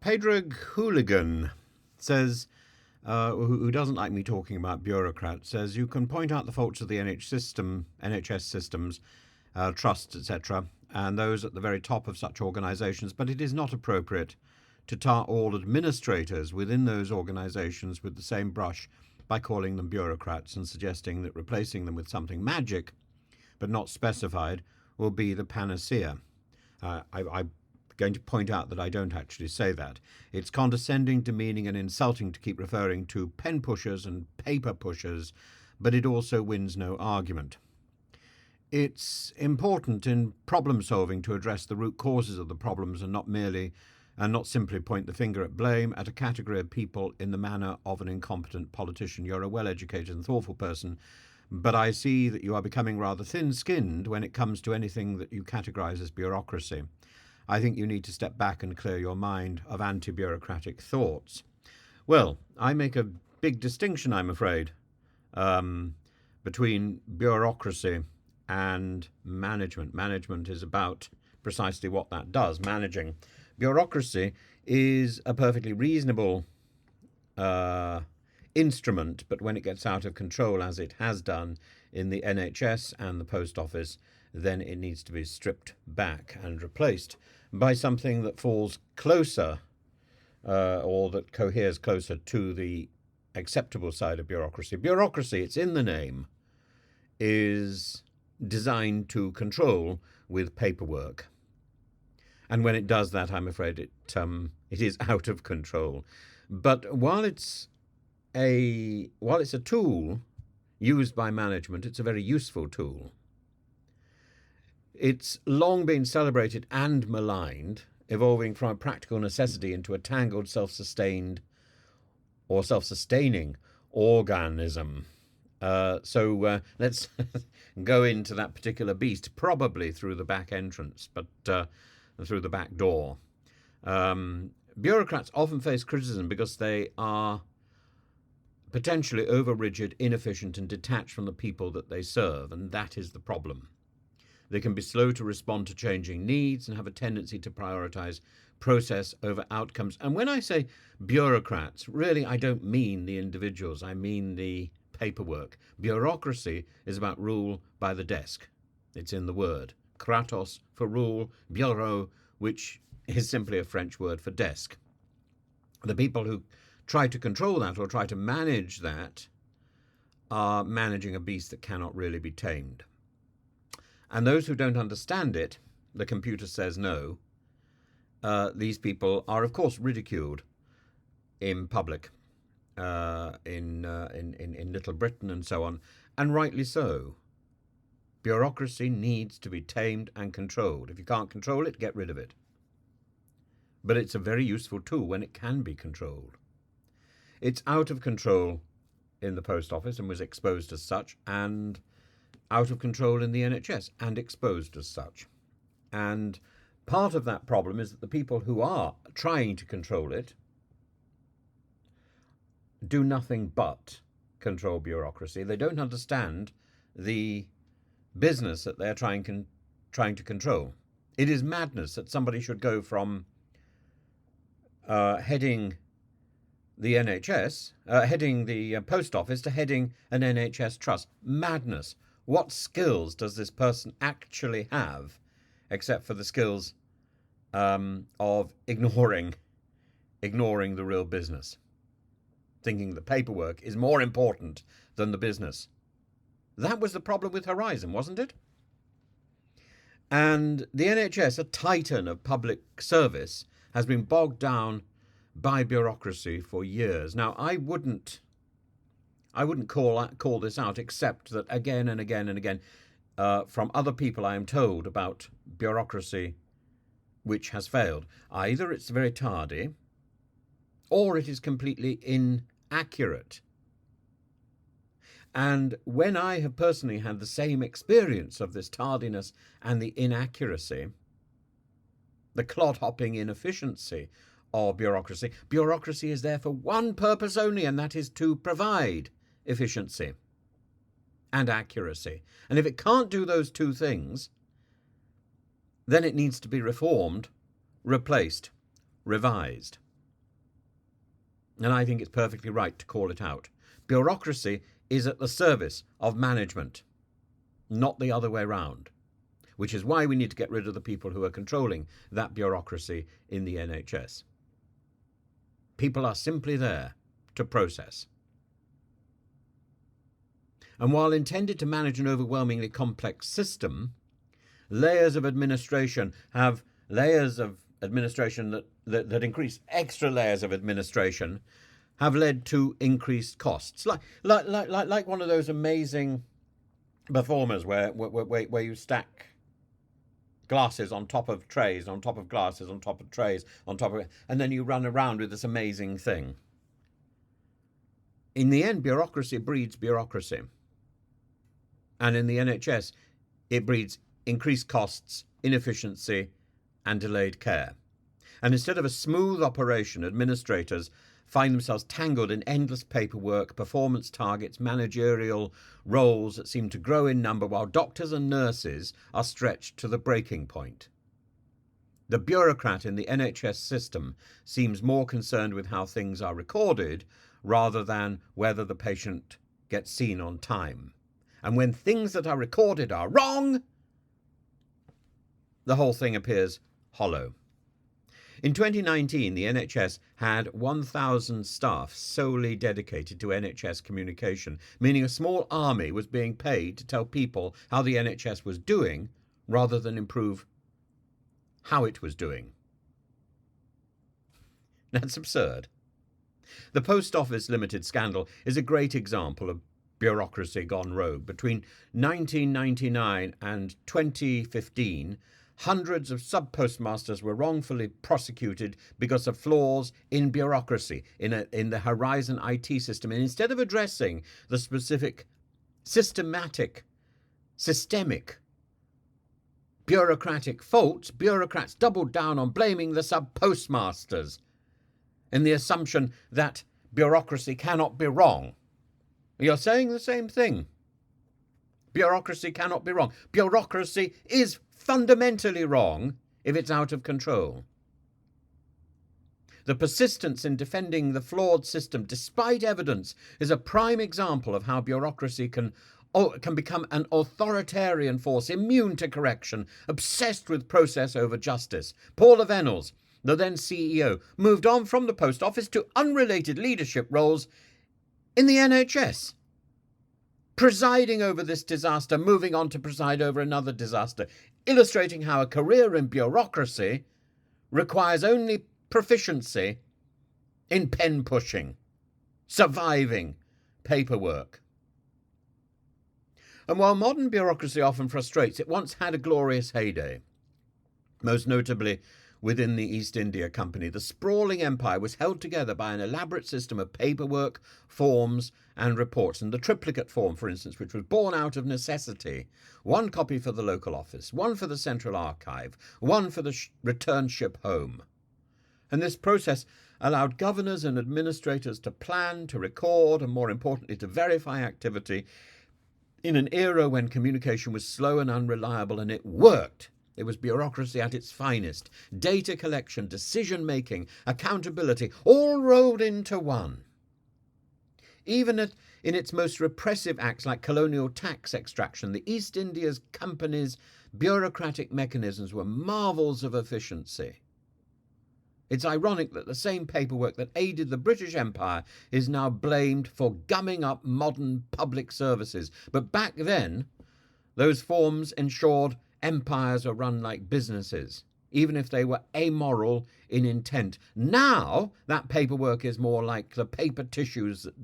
Pedro Hooligan says, who doesn't like me talking about bureaucrats, says you can point out the faults of the NHS systems, trusts, etc., and those at the very top of such organisations, but it is not appropriate to tar all administrators within those organisations with the same brush by calling them bureaucrats and suggesting that replacing them with something magic, but not specified, will be the panacea. I'm going to point out that I don't actually say that. It's condescending, demeaning, and insulting to keep referring to pen pushers and paper pushers, but it also wins no argument. It's important in problem solving to address the root causes of the problems and not simply point the finger at blame at a category of people in the manner of an incompetent politician. You're a well-educated and thoughtful person, but I see that you are becoming rather thin-skinned when it comes to anything that you categorise as bureaucracy. I think you need to step back and clear your mind of anti-bureaucratic thoughts. Well, I make a big distinction, I'm afraid, between bureaucracy and management. Management is about precisely what that does, managing. Bureaucracy is a perfectly reasonable instrument, but when it gets out of control, as it has done in the NHS and the post office, then it needs to be stripped back and replaced by something that falls closer or that coheres closer to the acceptable side of bureaucracy. Bureaucracy, it's in the name, is designed to control with paperwork. And when it does that, I'm afraid it is out of control. But while it's a tool used by management, it's a very useful tool. It's long been celebrated and maligned, evolving from a practical necessity into a tangled, self-sustaining organism. So let's go into that particular beast, probably through the back entrance, but through the back door. Bureaucrats often face criticism because they are potentially over-rigid, inefficient, and detached from the people that they serve, and that is the problem. They can be slow to respond to changing needs and have a tendency to prioritise process over outcomes. And when I say bureaucrats, really I don't mean the individuals, I mean the paperwork. Bureaucracy is about rule by the desk. It's in the word. Kratos for rule, bureau, which is simply a French word for desk. The people who try to control that or try to manage that are managing a beast that cannot really be tamed. And those who don't understand it, the computer says no, these people are, of course, ridiculed in public, in Little Britain and so on, and rightly so. Bureaucracy needs to be tamed and controlled. If you can't control it, get rid of it. But it's a very useful tool when it can be controlled. It's out of control in the post office and was exposed as such, and out of control in the NHS and exposed as such. And part of that problem is that the people who are trying to control it do nothing but control bureaucracy. They don't understand the business that they're trying to control. It is madness that somebody should go from heading the NHS, heading the post office, to heading an NHS trust. Madness. What skills does this person actually have, except for the skills of ignoring the real business, thinking the paperwork is more important than the business? That was the problem with Horizon, wasn't it? And the NHS, a titan of public service, has been bogged down by bureaucracy for years. Now, I wouldn't call this out, except that again and again and again, from other people I am told about bureaucracy which has failed. Either it's very tardy, or it is completely inaccurate. And when I have personally had the same experience of this tardiness and the inaccuracy, the clod-hopping inefficiency of bureaucracy, bureaucracy is there for one purpose only, and that is to provide efficiency and accuracy. And if it can't do those two things, then it needs to be reformed, replaced, revised. And I think it's perfectly right to call it out. Bureaucracy is at the service of management, not the other way round, which is why we need to get rid of the people who are controlling that bureaucracy in the NHS. People are simply there to process. And while intended to manage an overwhelmingly complex system, layers of administration have layers of administration that increase extra layers of administration have led to increased costs. Like one of those amazing performers where you stack glasses on top of trays, on top of glasses, on top of trays, on top of it, and then you run around with this amazing thing. In the end, bureaucracy breeds bureaucracy. And in the NHS, it breeds increased costs, inefficiency, and delayed care. And instead of a smooth operation, administrators find themselves tangled in endless paperwork, performance targets, managerial roles that seem to grow in number, while doctors and nurses are stretched to the breaking point. The bureaucrat in the NHS system seems more concerned with how things are recorded rather than whether the patient gets seen on time. And when things that are recorded are wrong, the whole thing appears hollow. In 2019, the NHS had 1,000 staff solely dedicated to NHS communication, meaning a small army was being paid to tell people how the NHS was doing rather than improve how it was doing. That's absurd. The Post Office Limited scandal is a great example of bureaucracy gone rogue. Between 1999 and 2015, hundreds of sub-postmasters were wrongfully prosecuted because of flaws in bureaucracy, in the Horizon IT system. And instead of addressing the specific systemic bureaucratic faults, bureaucrats doubled down on blaming the sub-postmasters in the assumption that bureaucracy cannot be wrong. You're saying the same thing. Bureaucracy cannot be wrong. Bureaucracy is fundamentally wrong if it's out of control. The persistence in defending the flawed system despite evidence is a prime example of how bureaucracy can become an authoritarian force, immune to correction, obsessed with process over justice. Paula Vennells, the then CEO, moved on from the post office to unrelated leadership roles in the NHS, presiding over this disaster, moving on to preside over another disaster, illustrating how a career in bureaucracy requires only proficiency in pen pushing, surviving paperwork. And while modern bureaucracy often frustrates, it once had a glorious heyday. Most notably within the East India Company, the sprawling empire was held together by an elaborate system of paperwork, forms, and reports. And the triplicate form, for instance, which was born out of necessity, one copy for the local office, one for the central archive, one for the return ship home. And this process allowed governors and administrators to plan, to record, and more importantly, to verify activity in an era when communication was slow and unreliable, and it worked. It was bureaucracy at its finest. Data collection, decision-making, accountability, all rolled into one. Even in its most repressive acts like colonial tax extraction, the East India Company's bureaucratic mechanisms were marvels of efficiency. It's ironic that the same paperwork that aided the British Empire is now blamed for gumming up modern public services. But back then, those forms ensured empires were run like businesses, even if they were amoral in intent. Now, that paperwork is more like the paper tissues that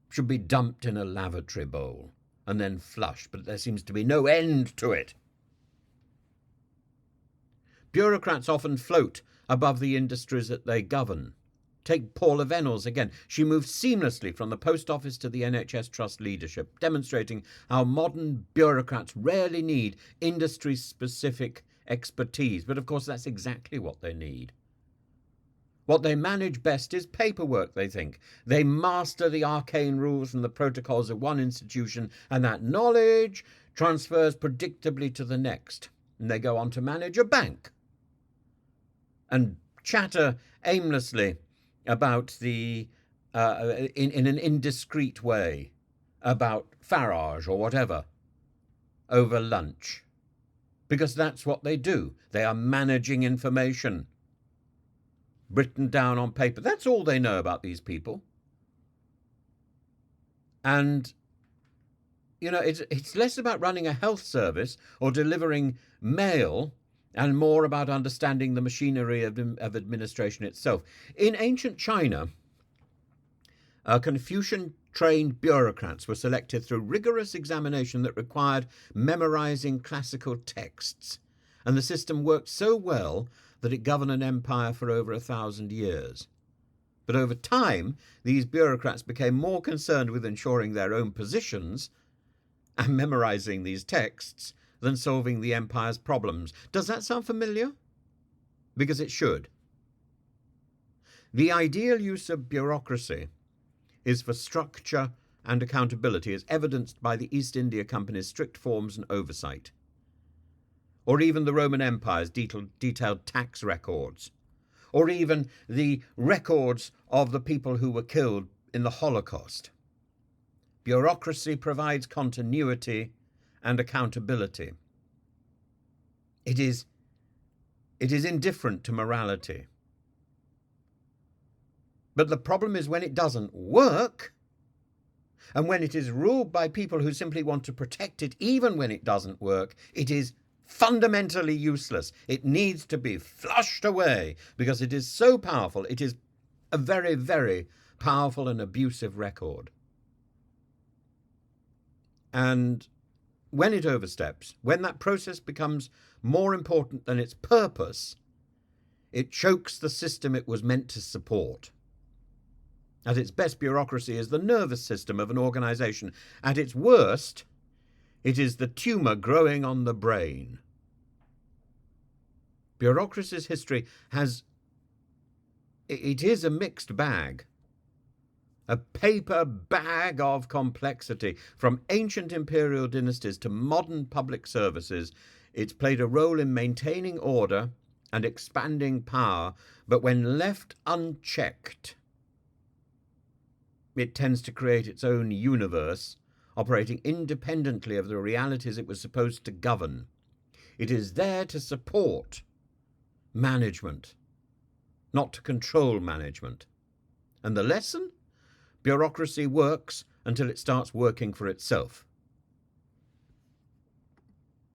should be dumped in a lavatory bowl and then flushed, but there seems to be no end to it. Bureaucrats often float above the industries that they govern. Take Paula Vennells again. She moved seamlessly from the post office to the NHS Trust leadership, demonstrating how modern bureaucrats rarely need industry-specific expertise. But of course, that's exactly what they need. What they manage best is paperwork, they think. They master the arcane rules and the protocols of one institution, and that knowledge transfers predictably to the next. And they go on to manage a bank and chatter aimlessly about in an indiscreet way about Farage or whatever over lunch, because that's what they do. They are managing information written down on paper. That's all they know about these people. And it's less about running a health service or delivering mail and more about understanding the machinery of administration itself. In ancient China, Confucian-trained bureaucrats were selected through rigorous examination that required memorizing classical texts, and the system worked so well that it governed an empire for over 1,000 years. But over time, these bureaucrats became more concerned with ensuring their own positions and memorizing these texts than solving the empire's problems. Does that sound familiar? Because it should. The ideal use of bureaucracy is for structure and accountability, as evidenced by the East India Company's strict forms and oversight, or even the Roman Empire's detailed tax records, or even the records of the people who were killed in the Holocaust. Bureaucracy provides continuity and accountability. It is indifferent to morality. But the problem is when it doesn't work, and when it is ruled by people who simply want to protect it even when it doesn't work, it is fundamentally useless. It needs to be flushed away because it is so powerful. It is a very, very powerful and abusive record. And when it oversteps, when that process becomes more important than its purpose, it chokes the system it was meant to support. At its best, bureaucracy is the nervous system of an organization. At its worst, it is the tumor growing on the brain. Bureaucracy's history is a mixed bag. A paper bag of complexity. From ancient imperial dynasties to modern public services, it's played a role in maintaining order and expanding power, but when left unchecked, it tends to create its own universe, operating independently of the realities it was supposed to govern. It is there to support management, not to control management. And the lesson? Bureaucracy works until it starts working for itself.